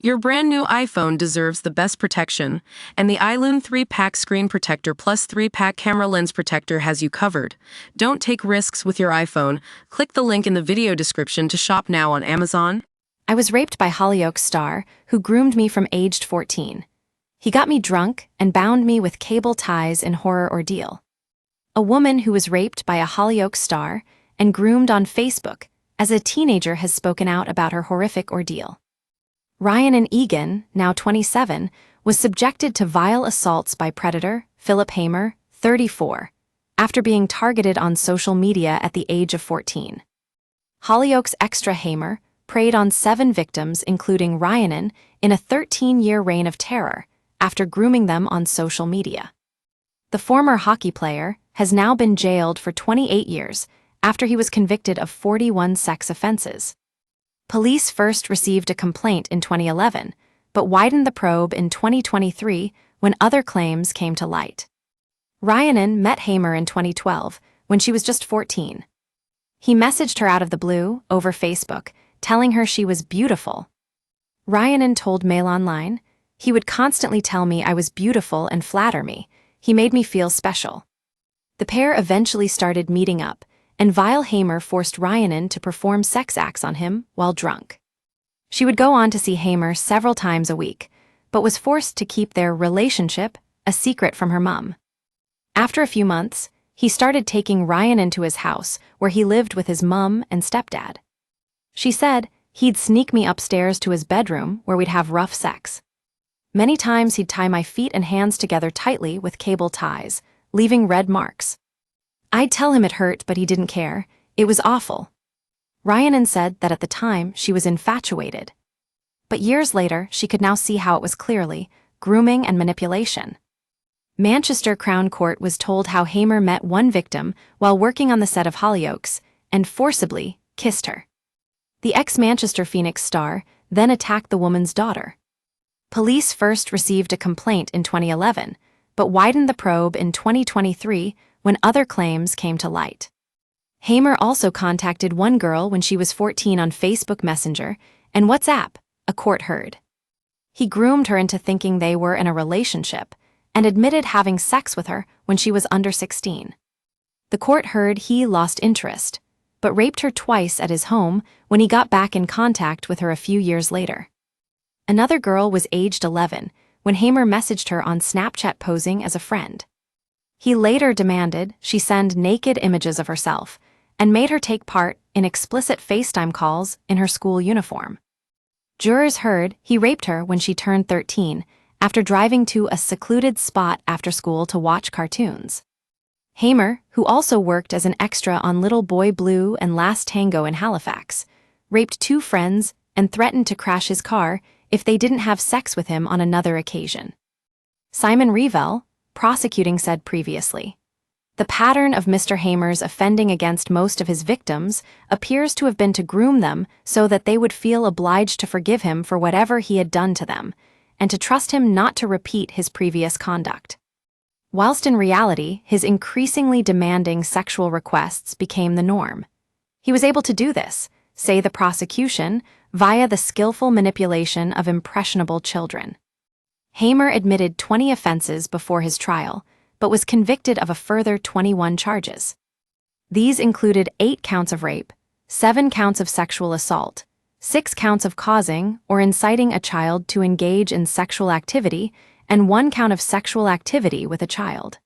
Your brand new iPhone deserves the best protection, and the iLune 3-pack screen protector plus 3-pack camera lens protector has you covered. Don't take risks with your iPhone. Click the link in the video description to shop now on Amazon. I was raped by Hollyoaks star, who groomed me from aged 14. He got me drunk and bound me with cable ties in horror ordeal. A woman who was raped by a Hollyoaks star and groomed on Facebook as a teenager has spoken out about her horrific ordeal. Ryan and Egan, now 27, was subjected to vile assaults by predator Philip Hamer, 34, after being targeted on social media at the age of 14. Hollyoaks extra Hamer preyed on 7 victims, including Ryanin, in a 13-year reign of terror after grooming them on social media. The former hockey player has now been jailed for 28 years after he was convicted of 41 sex offenses. Police first received a complaint in 2011, but widened the probe in 2023 when other claims came to light. Ryanin met Hamer in 2012 when she was just 14. He messaged her out of the blue over Facebook, telling her she was beautiful. Ryanin told Mail Online, "He would constantly tell me I was beautiful and flatter me. He made me feel special." The pair eventually started meeting up, and vile Hamer forced Ryanin to perform sex acts on him while drunk. She would go on to see Hamer several times a week, but was forced to keep their relationship a secret from her mom. After a few months, he started taking Ryanin to his house, where he lived with his mom and stepdad. She said he'd sneak me upstairs to his bedroom where we'd have rough sex. Many times he'd tie my feet and hands together tightly with cable ties, leaving red marks. I'd tell him it hurt, but he didn't care. It was awful. Ryanin said that at the time she was infatuated. But years later, she could now see how it was clearly grooming and manipulation. Manchester Crown Court was told how Hamer met one victim while working on the set of Hollyoaks and forcibly kissed her. The ex-Manchester Phoenix star then attacked the woman's daughter. Police first received a complaint in 2011, but widened the probe in 2023 when other claims came to light. Hamer also contacted one girl when she was 14 on Facebook Messenger and WhatsApp, a court heard. He groomed her into thinking they were in a relationship and admitted having sex with her when she was under 16. The court heard he lost interest, but raped her twice at his home when he got back in contact with her a few years later. Another girl was aged 11 when Hamer messaged her on Snapchat posing as a friend. He later demanded she send naked images of herself and made her take part in explicit FaceTime calls in her school uniform. Jurors heard he raped her when she turned 13 after driving to a secluded spot after school to watch cartoons. Hamer, who also worked as an extra on Little Boy Blue and Last Tango in Halifax, raped 2 friends and threatened to crash his car if they didn't have sex with him on another occasion. Simon Revell, prosecuting, said previously, "The pattern of Mr. Hamer's offending against most of his victims appears to have been to groom them so that they would feel obliged to forgive him for whatever he had done to them, and to trust him not to repeat his previous conduct." Whilst in reality, his increasingly demanding sexual requests became the norm. He was able to do this, say the prosecution, via the skillful manipulation of impressionable children. Hamer admitted 20 offenses before his trial, but was convicted of a further 21 charges. These included 8 counts of rape, 7 counts of sexual assault, 6 counts of causing or inciting a child to engage in sexual activity, and 1 count of sexual activity with a child.